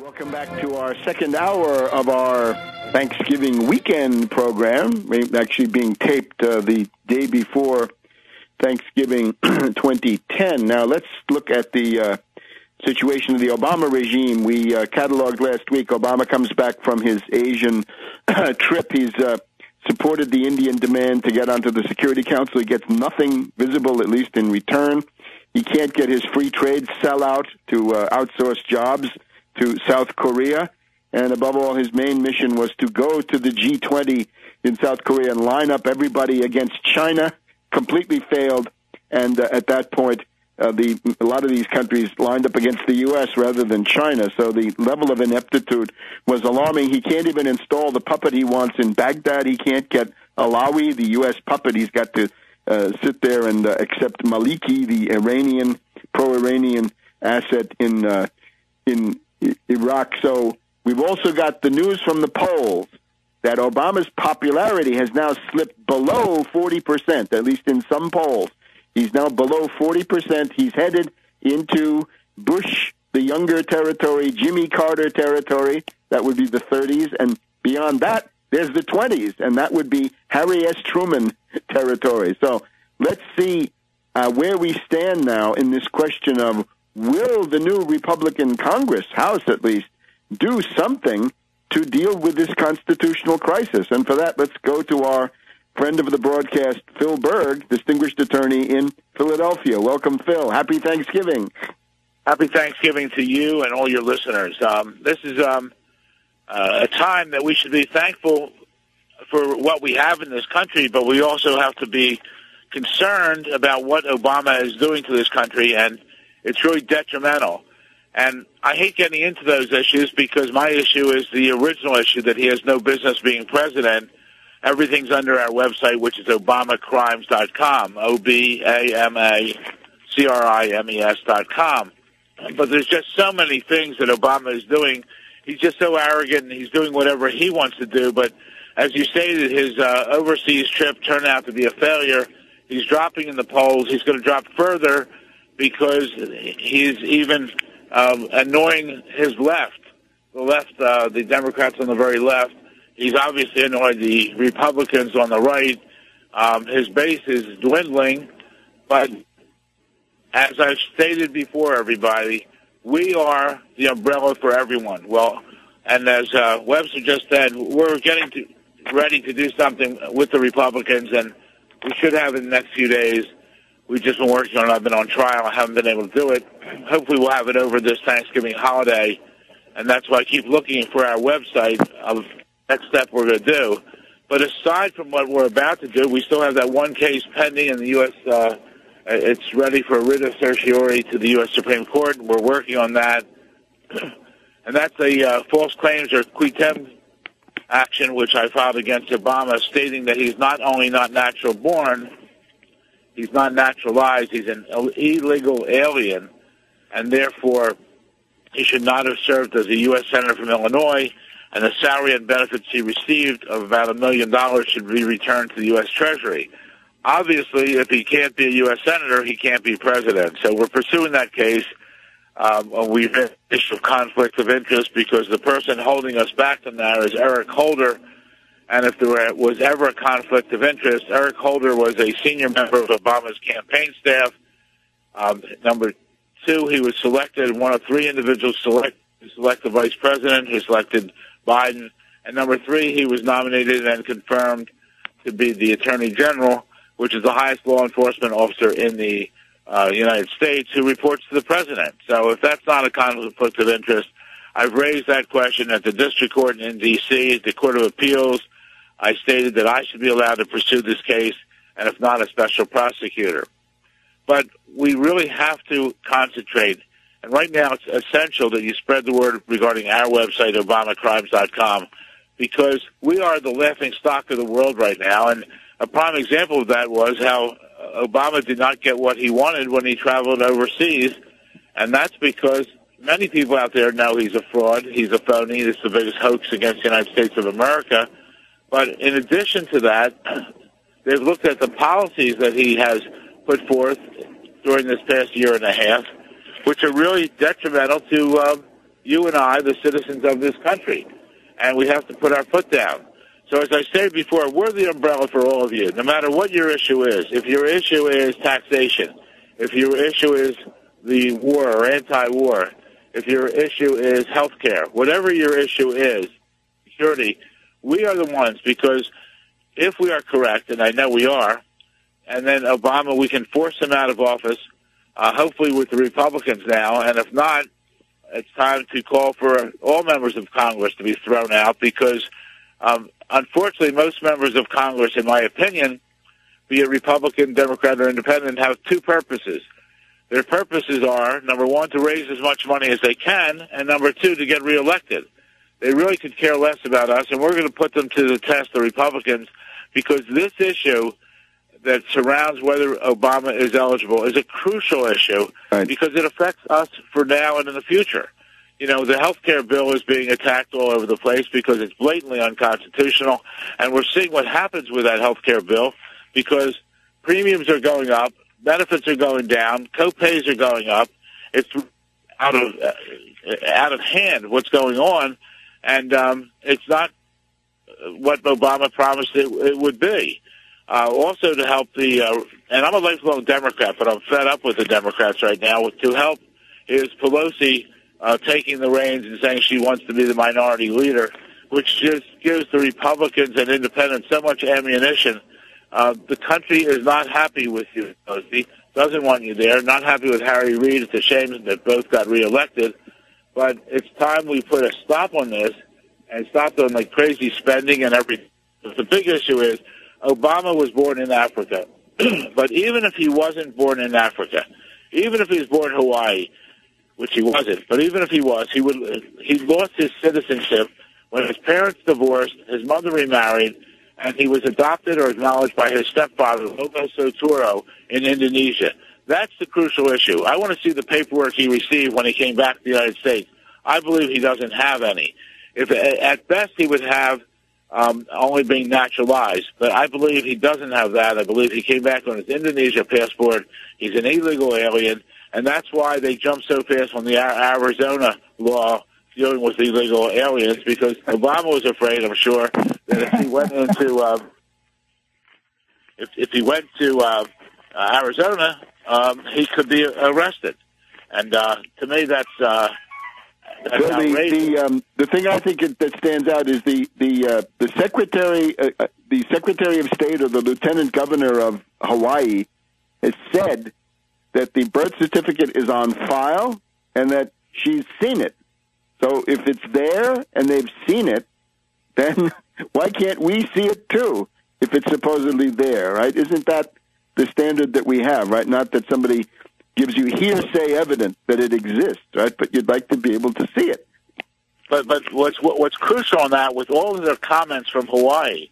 Welcome back to our second hour of our Thanksgiving weekend program, actually being taped the day before Thanksgiving 2010. Now, let's look at the situation of the Obama regime. We cataloged last week. Obama comes back from his Asian trip. He's supported the Indian demand to get onto the Security Council. He gets nothing visible, at least in return. He can't get his free trade sellout to outsource jobs to South Korea. And above all, his main mission was to go to the G20 in South Korea and line up everybody against China. Completely failed. And at that point, a lot of these countries lined up against the U.S. rather than China. So the level of ineptitude was alarming. He can't even install the puppet he wants in Baghdad. He can't get Alawi, the U.S. puppet. He's got to sit there and accept Maliki, the Iranian, pro-Iranian asset in Iraq. So we've also got the news from the polls that Obama's popularity has now slipped below 40%, at least in some polls. He's now below 40%. He's headed into Bush, the younger territory, Jimmy Carter territory. That would be the 30s. And beyond that, there's the 20s, and that would be Harry S. Truman territory. So let's see where we stand now in this question of, will the new Republican Congress, House at least, do something to deal with this constitutional crisis? And for that, let's go to our friend of the broadcast, Phil Berg, distinguished attorney in Philadelphia. Welcome, Phil. Happy Thanksgiving. Happy Thanksgiving to you and all your listeners. This is a time that we should be thankful for what we have in this country, but we also have to be concerned about what Obama is doing to this country, and it's really detrimental. And I hate getting into those issues because my issue is the original issue, that he has no business being president. Everything's under our website, which is obamacrimes.com, OBAMACRIMES.com. But there's just so many things that Obama is doing. He's just so arrogant, and he's doing whatever he wants to do. But as you stated, his overseas trip turned out to be a failure. He's dropping in the polls. He's going to drop further because he's even annoying his left, the Democrats on the very left. He's obviously annoyed the Republicans on the right. His base is dwindling, but as I've stated before, everybody, we are the umbrella for everyone. Well, and as Webster just said, we're getting ready to do something with the Republicans, and we should have in the next few days. We've just been working on it. I've been on trial. I haven't been able to do it. Hopefully we'll have it over this Thanksgiving holiday, and that's why I keep looking for our website of next step we're going to do. But aside from what we're about to do, we still have that one case pending in the U.S. It's ready for a writ of certiorari to the U.S. Supreme Court. We're working on that. And that's a false claims or quitem action, which I filed against Obama, stating that he's not only not natural born, he's not naturalized, he's an illegal alien, and therefore he should not have served as a U.S. Senator from Illinois, and the salary and benefits he received of about $1 million should be returned to the U.S. Treasury. Obviously, if he can't be a U.S. Senator, he can't be president. So we're pursuing that case. We've had an issue of conflict of interest because the person holding us back from that is Eric Holder. And if there was ever a conflict of interest, Eric Holder was a senior member of Obama's campaign staff. Number two, he was selected, one of three individuals selected to select the vice president, who selected Biden. And number three, he was nominated and confirmed to be the attorney general, which is the highest law enforcement officer in the United States, who reports to the president. So if that's not a conflict of interest, I've raised that question at the district court in D.C., the Court of Appeals. I stated that I should be allowed to pursue this case, and if not, a special prosecutor. But we really have to concentrate. And right now it's essential that you spread the word regarding our website, ObamaCrimes.com, because we are the laughing stock of the world right now. And a prime example of that was how Obama did not get what he wanted when he traveled overseas. And that's because many people out there know he's a fraud, he's a phony, it's the biggest hoax against the United States of America. But in addition to that, they've looked at the policies that he has put forth during this past year and a half, which are really detrimental to you and I, the citizens of this country, and we have to put our foot down. So as I said before, we're the umbrella for all of you, no matter what your issue is. If your issue is taxation, if your issue is the war or anti-war, if your issue is health care, whatever your issue is, security, we are the ones, because if we are correct, and I know we are, and then Obama, we can force him out of office, hopefully with the Republicans now, and if not, it's time to call for all members of Congress to be thrown out, because unfortunately most members of Congress, in my opinion, be it Republican, Democrat, or Independent, have two purposes. Their purposes are, number one, to raise as much money as they can, and number two, to get reelected. They really could care less about us, and we're going to put them to the test, the Republicans, because this issue that surrounds whether Obama is eligible is a crucial issue, right, because it affects us for now and in the future. You know, the health care bill is being attacked all over the place because it's blatantly unconstitutional, and we're seeing what happens with that health care bill because premiums are going up, benefits are going down, co-pays are going up. It's out of hand what's going on, and it's not what Obama promised it would be. Also to help and I'm a lifelong Democrat, but I'm fed up with the Democrats right now. To help is Pelosi taking the reins and saying she wants to be the minority leader, which just gives the Republicans and Independents so much ammunition. The country is not happy with you, Pelosi. Doesn't want you there. Not happy with Harry Reid. It's a shame that both got reelected. But it's time we put a stop on this and stop on like crazy spending and everything. The big issue is Obama was born in Africa. But even if he wasn't born in Africa, even if he was born in Hawaii, which he wasn't, but even if he was, he lost his citizenship when his parents divorced, his mother remarried, and he was adopted or acknowledged by his stepfather, Lobo Soturo, in Indonesia. That's the crucial issue. I want to see the paperwork he received when he came back to the United States. I believe he doesn't have any. If at best he would have only being naturalized, but I believe he doesn't have that. I believe he came back on his Indonesia passport. He's an illegal alien, and that's why they jumped so fast on the Arizona law dealing with illegal aliens, because Obama was afraid, I'm sure, that if he went into if he went to Arizona, he could be arrested. And to me, that's the thing I think that stands out is the Secretary of State or the Lieutenant Governor of Hawaii has said that the birth certificate is on file and that she's seen it. So if it's there and they've seen it, then why can't we see it too if it's supposedly there, right? Isn't that the standard that we have, right? Not that somebody gives you hearsay evidence that it exists, right? But you'd like to be able to see it. But what's crucial on that, with all of their comments from Hawaii,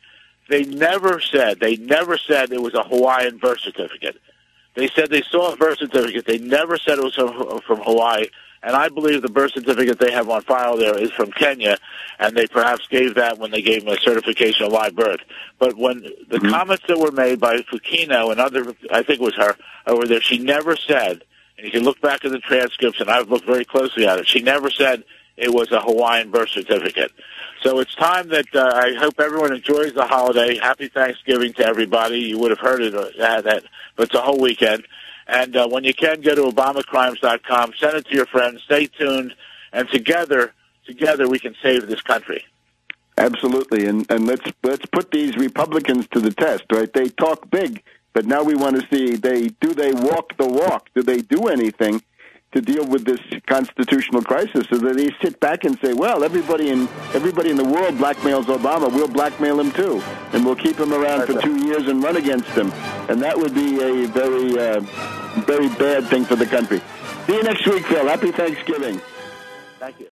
they never said it was a Hawaiian birth certificate. They said they saw a birth certificate. They never said it was from Hawaii. And I believe the birth certificate they have on file there is from Kenya, and they perhaps gave that when they gave him a certification of live birth. But when the comments that were made by Fukino and other, I think it was her, over there, she never said, and you can look back at the transcripts, and I've looked very closely at it, she never said it was a Hawaiian birth certificate. So it's time that I hope everyone enjoys the holiday. Happy Thanksgiving to everybody. You would have heard it, but it's a whole weekend. And when you can, go to ObamaCrimes.com. Send it to your friends. Stay tuned. And together we can save this country. Absolutely. And let's put these Republicans to the test, right? They talk big, but now we want to see, do they walk the walk? Do they do anything to deal with this constitutional crisis? So that they sit back and say, well, everybody in the world blackmails Obama. We'll blackmail him too. And we'll keep him around for 2 years and run against him. And that would be a very bad thing for the country. See you next week, Phil. Happy Thanksgiving. Thank you.